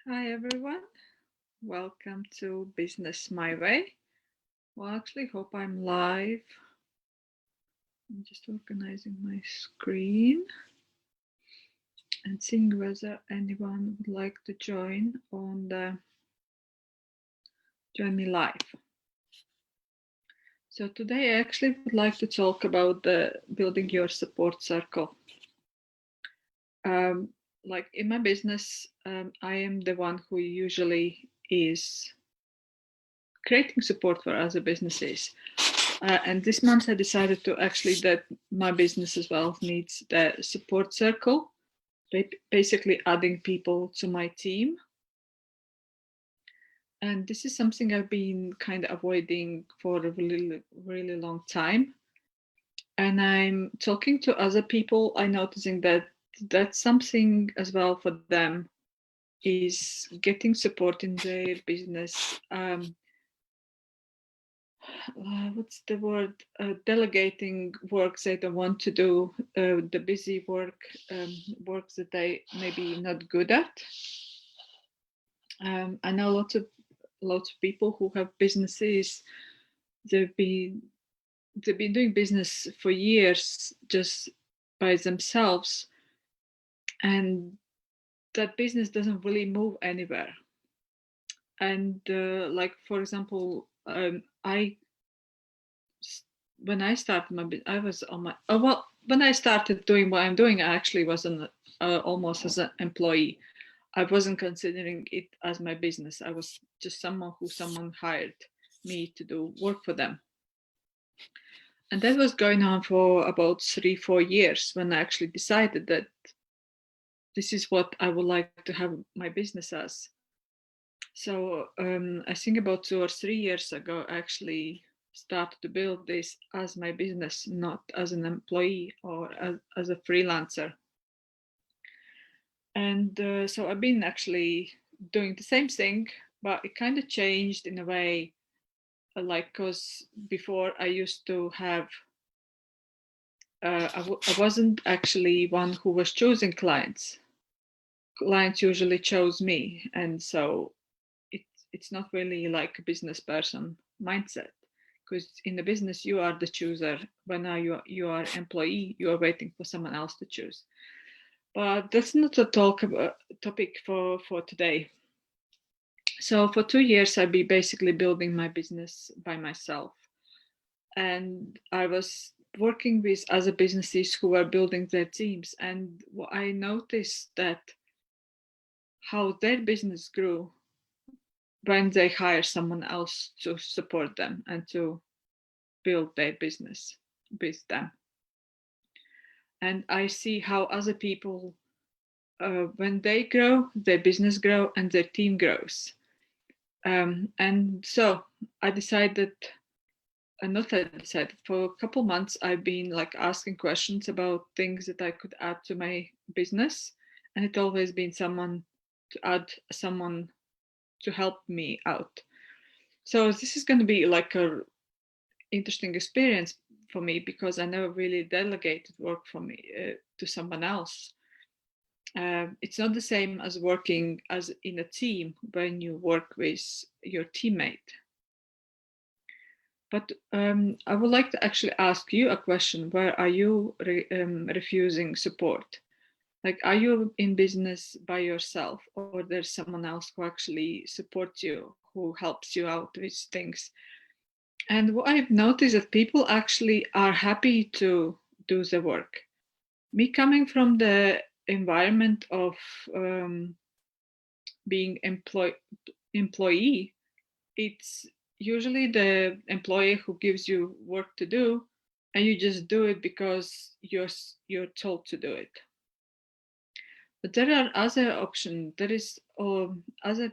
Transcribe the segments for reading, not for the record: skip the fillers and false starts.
Hi everyone, welcome to Business My Way. Well, actually, hope I'm live. I'm just organizing my screen and seeing whether anyone would like to join me live. So today, I actually would like to talk about the building your support circle. Um, like in my business, I am the one who usually is creating support for other businesses. And this month I decided to actually that my business as well needs the support circle, basically adding people to my team. And this is something I've been kind of avoiding for a really, really long time. And I'm talking to other people, I'm noticing that that's something as well for them is getting support in their business. What's the word? Delegating work they don't want to do, the busy work that they maybe not good at. I know lots of people who have businesses. They've been they've been doing business for years just by themselves, and that business doesn't really move anywhere. And like for example, I when I started my business, I was on my when I started doing what I'm doing, I actually wasn't almost as an employee. I wasn't considering it as my business. I was just someone hired me to do work for them. And that was going on for about 3-4 years when I actually decided that this is what I would like to have my business as. So I think about 2 or 3 years ago, I actually started to build this as my business, not as an employee or as a freelancer. And so I've been actually doing the same thing, but it kind of changed in a way, like because before I used to have, I wasn't actually one who was choosing clients. Clients usually chose me, and so it's not really like a business person mindset. Because in the business you are the chooser. When you are employee, you are waiting for someone else to choose. But that's not a topic for today. So for 2 years, I've been basically building my business by myself, and I was working with other businesses who were building their teams. And what I noticed that how their business grew when they hire someone else to support them and to build their business with them. And I see how other people, when they grow, their business grow and their team grows. And so I decided, not I decided, for a couple months I've been like asking questions about things that I could add to my business, and it always been someone to help me out. So this is going to be like a interesting experience for me because I never really delegated work for me to someone else. It's not the same as working as in a team when you work with your teammate. But I would like to actually ask you a question. Where are you refusing support? Like, are you in business by yourself, or there's someone else who actually supports you, who helps you out with things? And what I've noticed that people actually are happy to do the work. Me coming from the environment of being employee, it's usually the employer who gives you work to do, and you just do it because you're told to do it. But there are other options. There is other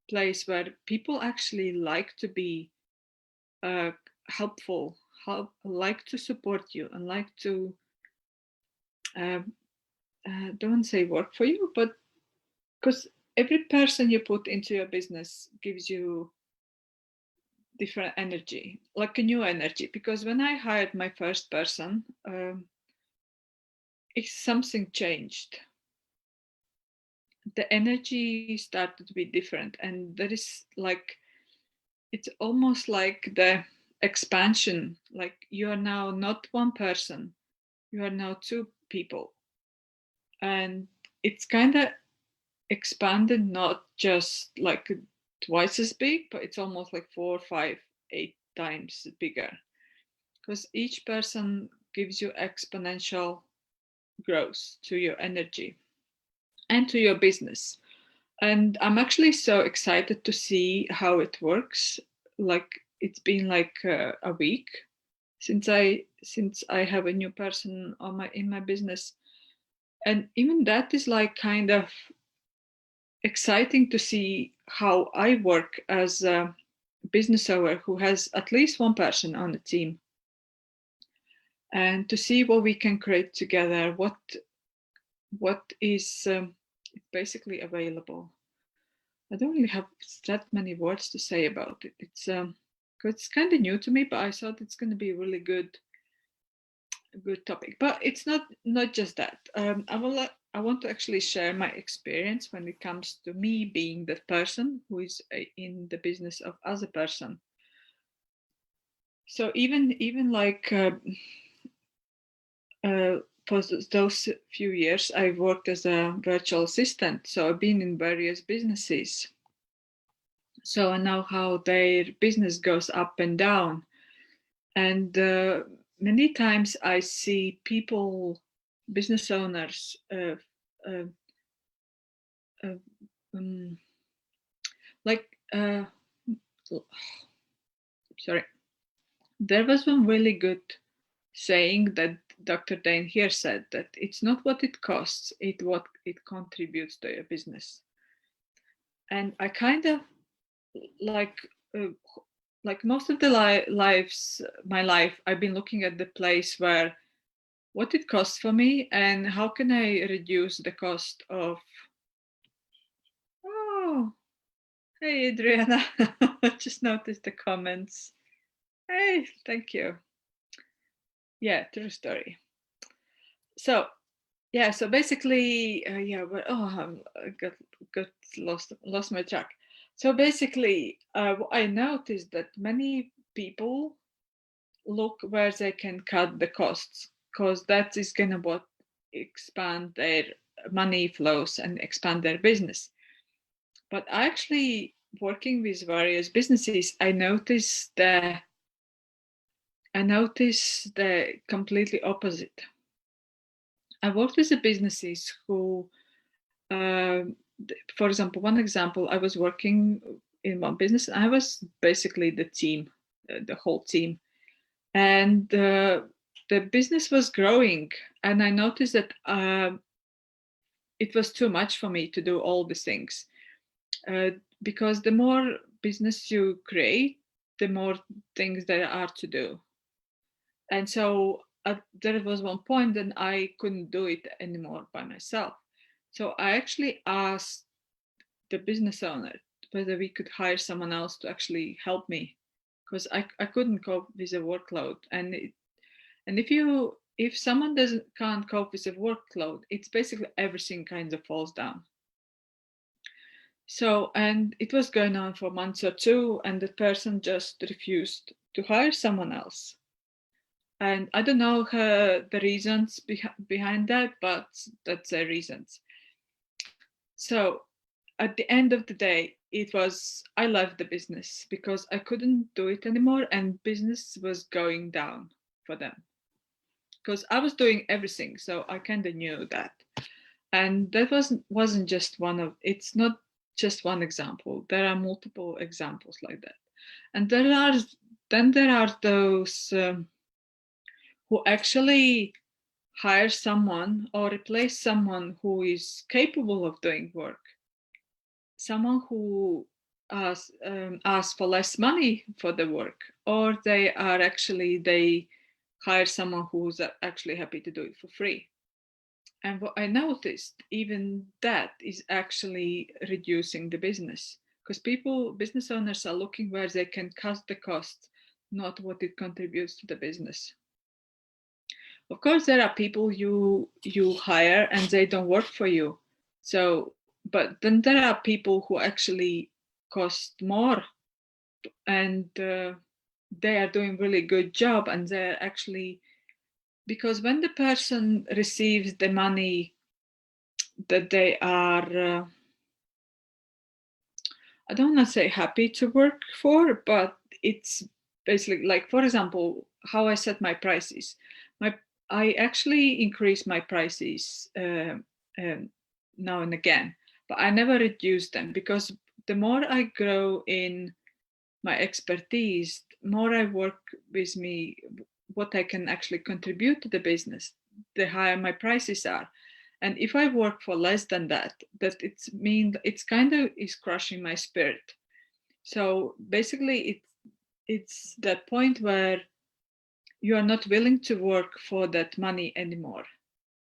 place where people actually like to be uh, helpful, like to support you, and like to uh, don't say work for you, but because every person you put into your business gives you different energy, like a new energy. Because when I hired my first person, something changed. the energy started to be different, and there is like, it's almost like the expansion, like you are now not one person, you are now two people, and it's kind of expanded, not just like twice as big, but it's almost like 4, 5, 8 times bigger, because each person gives you exponential growth to your energy and to your business. And I'm actually so excited to see how it works. Like, it's been like a week since I have a new person on my in my business, and even that is like kind of exciting to see how I work as a business owner who has at least one person on the team, and to see what we can create together, what is basically available. I don't really have that many words to say about it. It's kind of new to me, but I thought it's going to be a really good topic. But it's not just that. I want to actually share my experience when it comes to me being the person who is in the business of as a person. So even like for those few years, I've worked as a virtual assistant. So I've been in various businesses. So I know how their business goes up and down. And many times I see people, business owners, uh, uh, um, like, sorry, there was one really good saying that Dr. Dane here said, that it's not what it costs, it's what it contributes to your business. And I kind of like, uh, like most of the my life, I've been looking at the place where what it costs for me and how can I reduce the cost of. Oh, hey Adriana, I just noticed the comments. Hey, thank you. Yeah, true story. So yeah, so basically, yeah, but I got lost my track. So basically, I noticed that many people look where they can cut the costs, because that is gonna what expand their money flows and expand their business. But actually, working with various businesses, I noticed the completely opposite. I worked with the businesses who, for example, one example, I was working in one business. I was basically the team, the whole team, and the business was growing, and I noticed that it was too much for me to do all these things, uh, because the more business you create, the more things there are to do. And so there was one point that I couldn't do it anymore by myself. So I actually asked the business owner whether we could hire someone else to actually help me, because I couldn't cope with the workload. And if someone can't cope with the workload, it's basically everything kind of falls down. So, and it was going on for months or two, and the person just refused to hire someone else. And I don't know the reasons behind that, but that's the reasons. So at the end of the day, I left the business because I couldn't do it anymore, and business was going down for them, because I was doing everything. So I kind of knew that. And that wasn't just it's not just one example. There are multiple examples like that. And there are those who actually hire someone or replace someone who is capable of doing work, someone who asks for less money for the work, or they hire someone who's actually happy to do it for free. And what I noticed, even that is actually reducing the business, because business owners are looking where they can cut the cost, not what it contributes to the business. Of course, there are people you hire and they don't work for you. So but then there are people who actually cost more, and they are doing really good job, and they're actually, because when the person receives the money that they are I don't want to say happy to work for, but it's basically like, for example, how I set my prices. My I actually increase my prices um, now and again, but I never reduce them, because the more I grow in my expertise, more I work with me, what I can actually contribute to the business, the higher my prices are. And if I work for less than that, it's kind of is crushing my spirit. So basically, it's that point where you are not willing to work for that money anymore,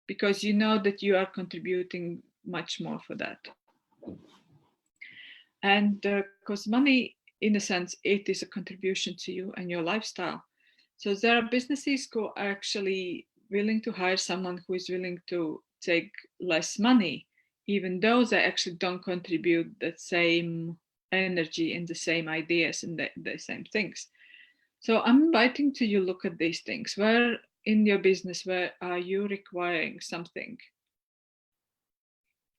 because you know that you are contributing much more for that. And because money, in a sense, it is a contribution to you and your lifestyle. So there are businesses who are actually willing to hire someone who is willing to take less money, even though they actually don't contribute the same energy and the same ideas and the same things. So I'm inviting to you look at these things. Where in your business, where are you requiring something?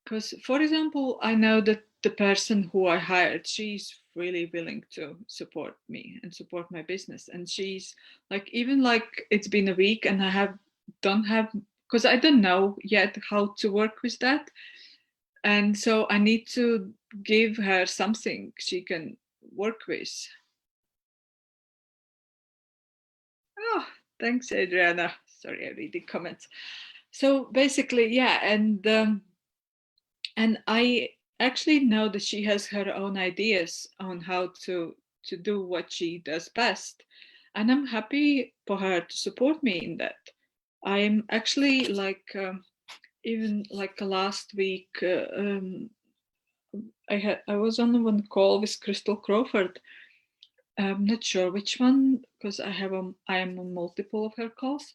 Because, for example, I know that the person who I hired, she's really willing to support me and support my business. And she's like, even like it's been a week and don't have, because I don't know yet how to work with that. And so I need to give her something she can work with. Oh, thanks, Adriana. Sorry, I read the comments. So basically, yeah, and I actually know that she has her own ideas on how to do what she does best, and I'm happy for her to support me in that. I'm actually like even like last week I was on one call with Crystal Crawford. I'm not sure which one, because I am on multiple of her calls,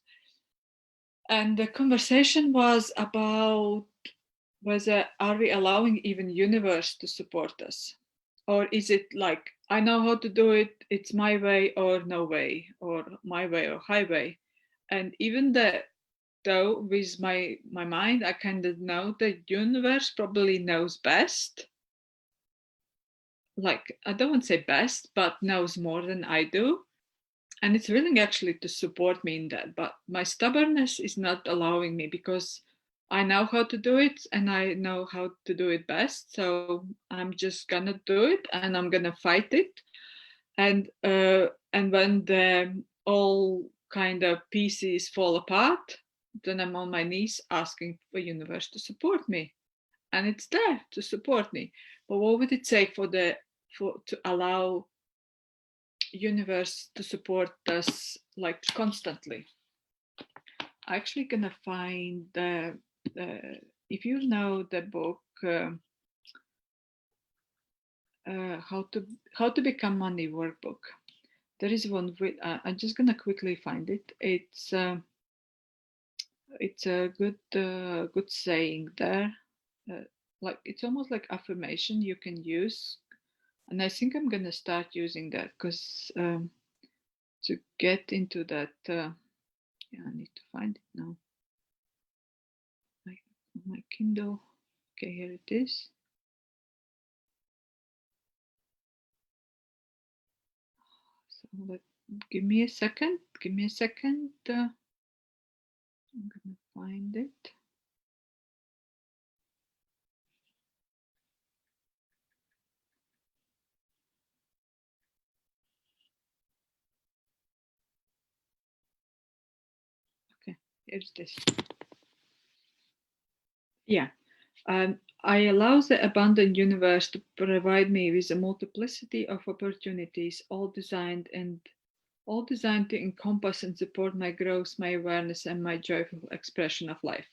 and the conversation was about whether are we allowing even universe to support us, or is it like I know how to do it, it's my way or no way, or my way or highway. And even though with my mind I kind of know the universe probably knows best, like I don't want to say best, but knows more than I do, and it's willing actually to support me in that. But my stubbornness is not allowing me, because I know how to do it and I know how to do it best. So I'm just gonna do it and I'm gonna fight it. And when the all kind of pieces fall apart, then I'm on my knees asking for universe to support me, and it's there to support me. But what would it take for to allow universe to support us like constantly? I'm actually gonna find if you know the book how to become money workbook. There is one with I'm just gonna quickly find it. It's a good saying there. uh, like it's almost like affirmation you can use, and I think I'm gonna start using that, because to get into that yeah, I need to find it now. My Kindle. Okay, here it is. So give me a second. Give me a second. I'm gonna find it. Okay, here's this. Yeah. I allow the abundant universe to provide me with a multiplicity of opportunities, all designed to encompass and support my growth, my awareness, and my joyful expression of life.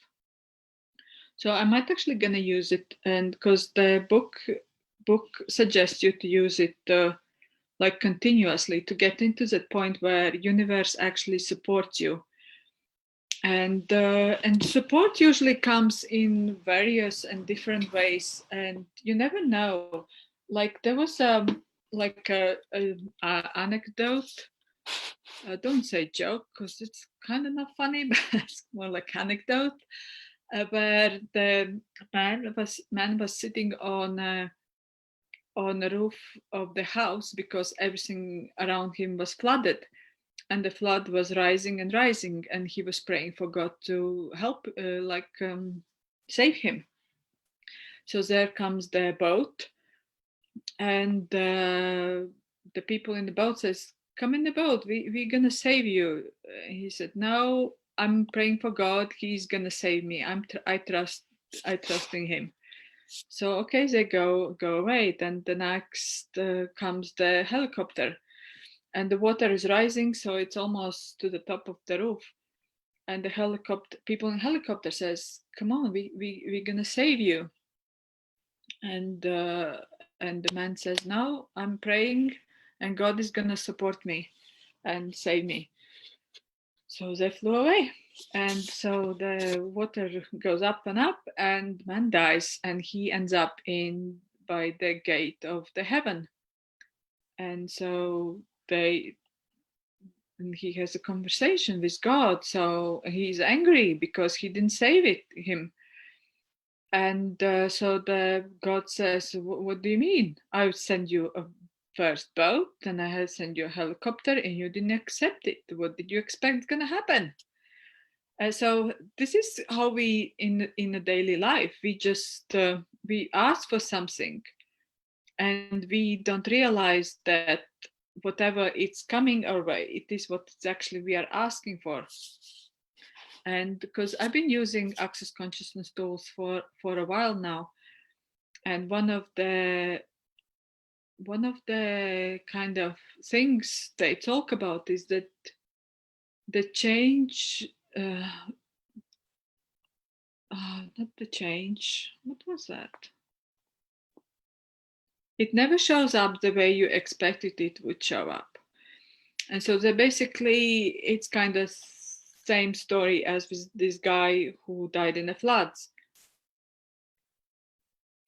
So I might actually gonna use it, and because the book suggests you to use it like continuously to get into that point where universe actually supports you. And support usually comes in various and different ways, and you never know. Like there was like a anecdote. Don't say joke because it's kind of not funny, but it's more like anecdote. Where the man was sitting on the roof of the house because everything around him was flooded, and the flood was rising and rising, and he was praying for God to help, save him. So there comes the boat, and the people in the boat says, "Come in the boat. We're gonna save you." He said, "No, I'm praying for God. He's gonna save me. I trust in Him." So okay, they go away. Then the next comes the helicopter, and the water is rising, so it's almost to the top of the roof. And the helicopter people in helicopter says, "Come on, we're gonna save you." And the man says, "No, I'm praying, and God is gonna support me and save me." So they flew away, and so the water goes up and up, and man dies, and he ends up in by the gate of the heaven. And so they and he has a conversation with God. So he's angry because he didn't save him. And so the God says, "What do you mean? I would send you a first boat, and I had sent you a helicopter, and you didn't accept it. What did you expect gonna happen?" So this is how we in a daily life we ask for something, and we don't realize that whatever it's coming our way, it is what it's actually we are asking for. And because I've been using access consciousness tools for a while now, and one of the kind of things they talk about is that the change, not the change, what was that? It never shows up the way you expected it would show up. And so they basically, it's kind of same story as with this guy who died in the floods.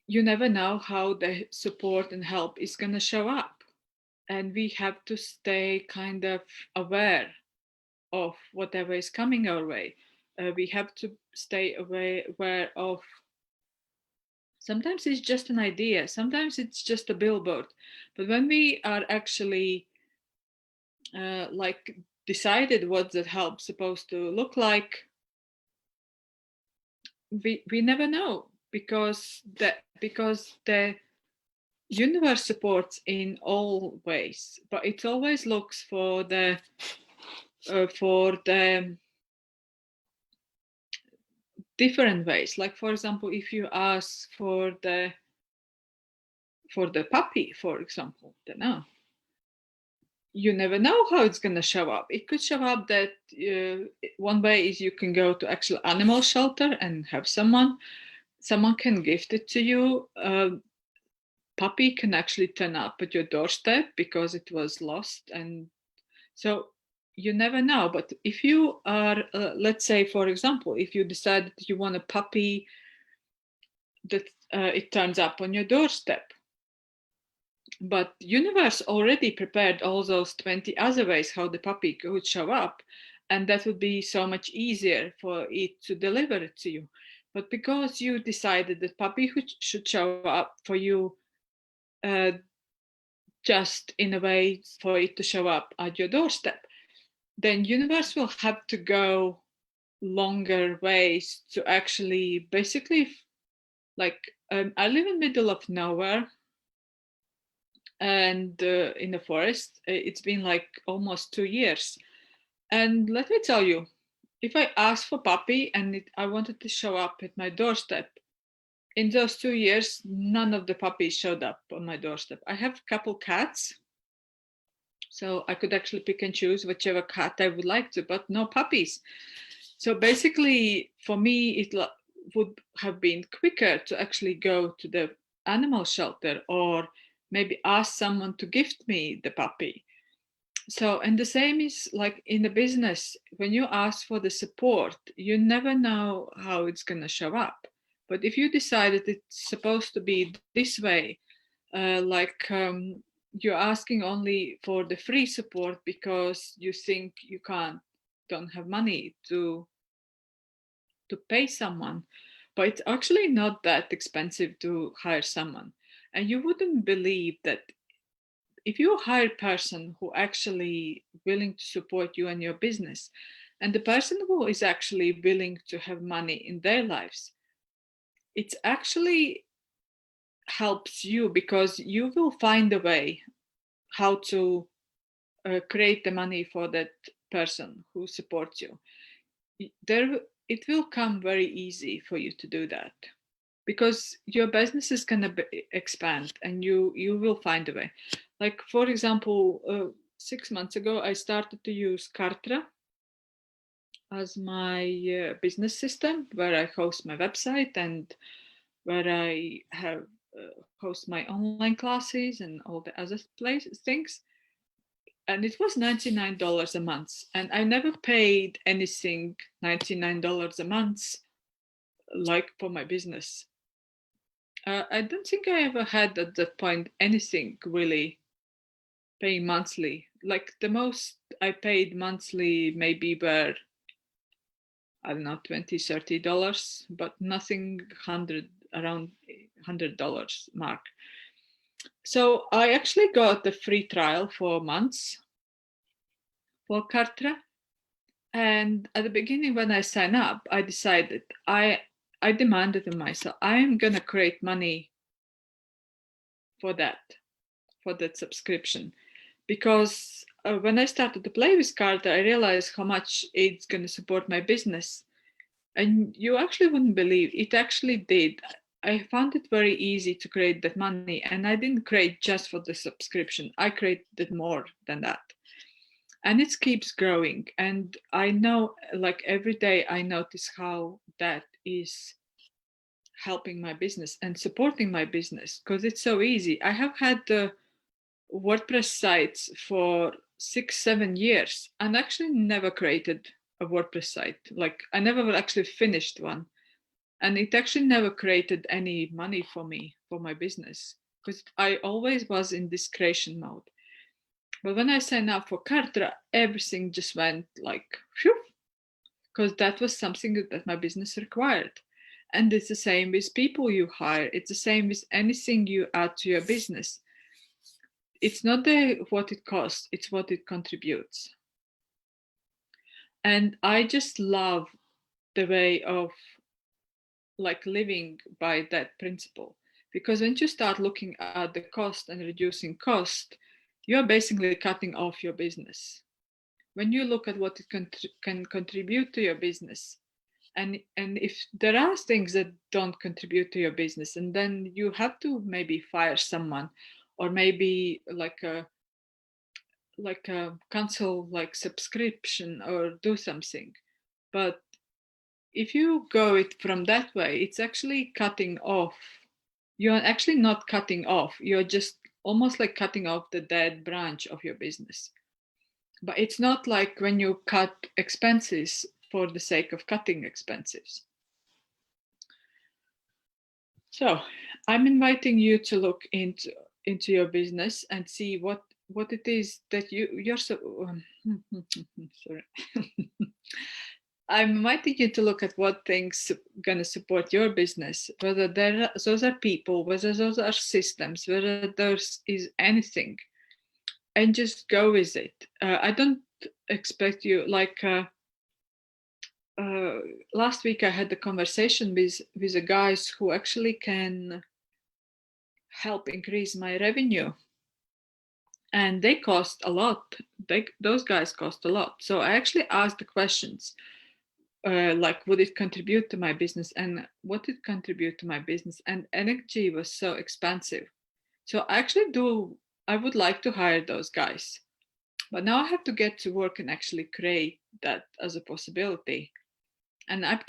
You never know how the support and help is going to show up. And we have to stay kind of aware of whatever is coming our way. We have to stay aware of, sometimes it's just an idea, sometimes it's just a billboard. But when we are actually like decided what that help supposed to look like, we never know, because the universe supports in all ways, but it always looks for the different ways. Like for example, if you ask for the puppy, for example, then no, you never know how it's going to show up. It could show up that one way is you can go to actual animal shelter and have someone can gift it to you. Puppy can actually turn up at your doorstep because it was lost, and so you never know. But if you are, let's say, for example, if you decide that you want a puppy that it turns up on your doorstep, but universe already prepared all those 20 other ways how the puppy could show up, and that would be so much easier for it to deliver it to you. But because you decided that puppy should show up for you, uh, just in a way for it to show up at your doorstep, then universe will have to go longer ways to actually basically, like, I live in the middle of nowhere, and in the forest. It's been like almost 2 years, and let me tell you, if I asked for puppy and I wanted to show up at my doorstep, in those 2 years none of the puppies showed up on my doorstep. I have a couple cats, so I could actually pick and choose whichever cat I would like to, but no puppies. So basically, for me, it would have been quicker to actually go to the animal shelter or maybe ask someone to gift me the puppy. So, and the same is like in the business, when you ask for the support, you never know how it's going to show up. But if you decide that it's supposed to be this way, you're asking only for the free support because you think you don't have money to pay someone, but it's actually not that expensive to hire someone. And you wouldn't believe that if you hire a person who actually willing to support you and your business, and the person who is actually willing to have money in their lives, it's actually helps you because you will find a way how to create the money for that person who supports you. There, it will come very easy for you to do that because your business is going to expand and you will find a way. Like for example, 6 months ago I started to use Kartra as my business system where I host my website and where I have host my online classes and all the other things. And it was $99 a month, and I never paid anything $99 a month like for my business. I don't think I ever had at that point anything really paying monthly. Like the most I paid monthly maybe were, I don't know, $20, $30, but nothing around $100 mark. So I actually got a free trial for months for Kartra. And at the beginning, when I signed up, I decided I demanded of myself, I am gonna create money for that subscription, because when I started to play with Carter, I realized how much it's gonna support my business, and you actually wouldn't believe it actually did. I found it very easy to create that money, and I didn't create just for the subscription. I created more than that, and it keeps growing. And I know, like every day I notice how that is helping my business and supporting my business because it's so easy. I have had the WordPress sites for 6 7 years and actually never created a WordPress site. Like I never actually finished one, and it actually never created any money for me for my business because I always was in this creation mode. But when I signed up for Kartra, everything just went like phew, because that was something that my business required. And it's the same with people you hire. It's the same with anything you add to your business. It's not what it costs, it's what it contributes. And I just love the way of like living by that principle. Because when you start looking at the cost and reducing cost, you're basically cutting off your business. When you look at what it can contribute to your business, and if there are things that don't contribute to your business, and then you have to maybe fire someone, or maybe like a cancel like subscription or do something. But if you go it from that way, it's actually cutting off. You're actually not cutting off, you're just almost like cutting off the dead branch of your business. But it's not like when you cut expenses for the sake of cutting expenses. So I'm inviting you to look into your business and see what it is that you're so sorry. I'm inviting you to look at what things gonna support your business, whether those are people, whether those are systems, whether those is anything, and just go with it. I don't expect you like. Uh, Last week I had a conversation with the guys who actually can help increase my revenue, and they cost a lot. Those guys cost a lot. So I actually asked the questions like, would it contribute to my business, and what did contribute to my business? And energy was so expensive. So I would like to hire those guys, but now I have to get to work and actually create that as a possibility. And I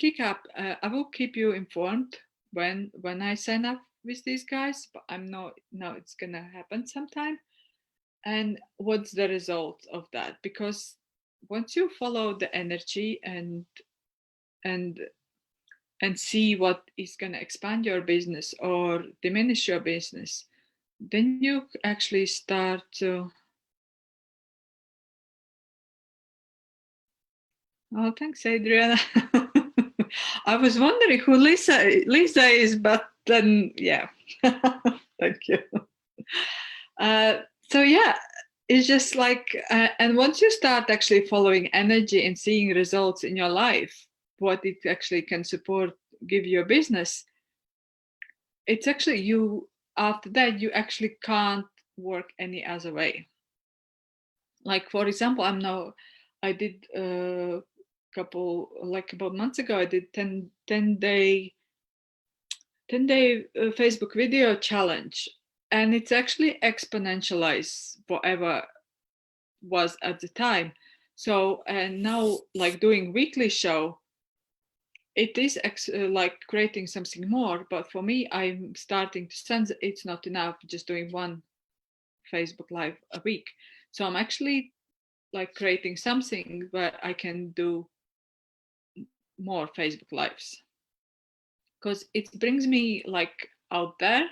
will keep you informed when I sign up with these guys, but I'm not, no, it's gonna happen sometime. And what's the result of that? Because once you follow the energy and and see what is going to expand your business or diminish your business, then you actually start to. Oh, thanks, Adriana. I was wondering who Lisa is, but then yeah, thank you. So yeah, it's just like, and once you start actually following energy and seeing results in your life, what it actually can support, give your business, it's actually you. After that, you actually can't work any other way. Like for example, I did a couple, like about months ago, I did 10-day Facebook video challenge, and it's actually exponentialized whatever was at the time. So and now like doing weekly show, it is like creating something more. But for me, I'm starting to sense it's not enough just doing one Facebook live a week. So I'm actually like creating something where I can do more Facebook lives, because it brings me like out there.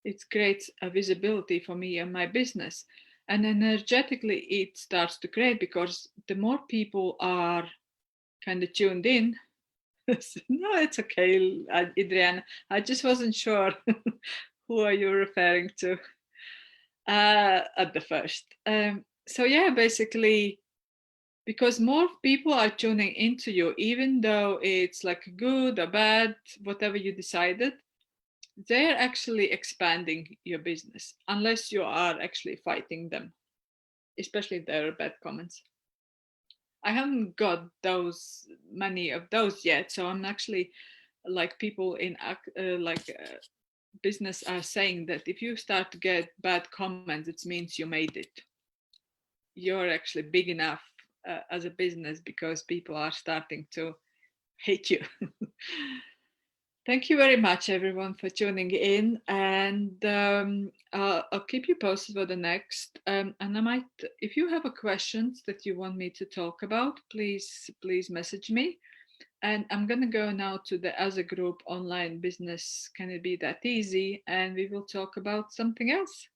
It creates a visibility for me and my business, and energetically it starts to create, because the more people are kind of tuned in. No, it's okay, Adriana, I just wasn't sure who are you referring to at the first. So yeah, basically, because more people are tuning into you, even though it's like good or bad, whatever you decided, they're actually expanding your business, unless you are actually fighting them, especially if there are bad comments. I haven't got those many of those yet, so I'm actually like people in business are saying that if you start to get bad comments, it means you made it. You're actually big enough as a business, because people are starting to hate you. Thank you very much, everyone, for tuning in, and I'll keep you posted for the next. And I might, if you have a questions that you want me to talk about, please message me. And I'm gonna go now to the other group, online business. Can it be that easy? And we will talk about something else.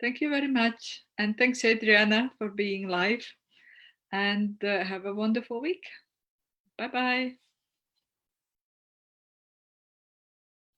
Thank you very much, and thanks, Adriana, for being live. And have a wonderful week. Bye bye.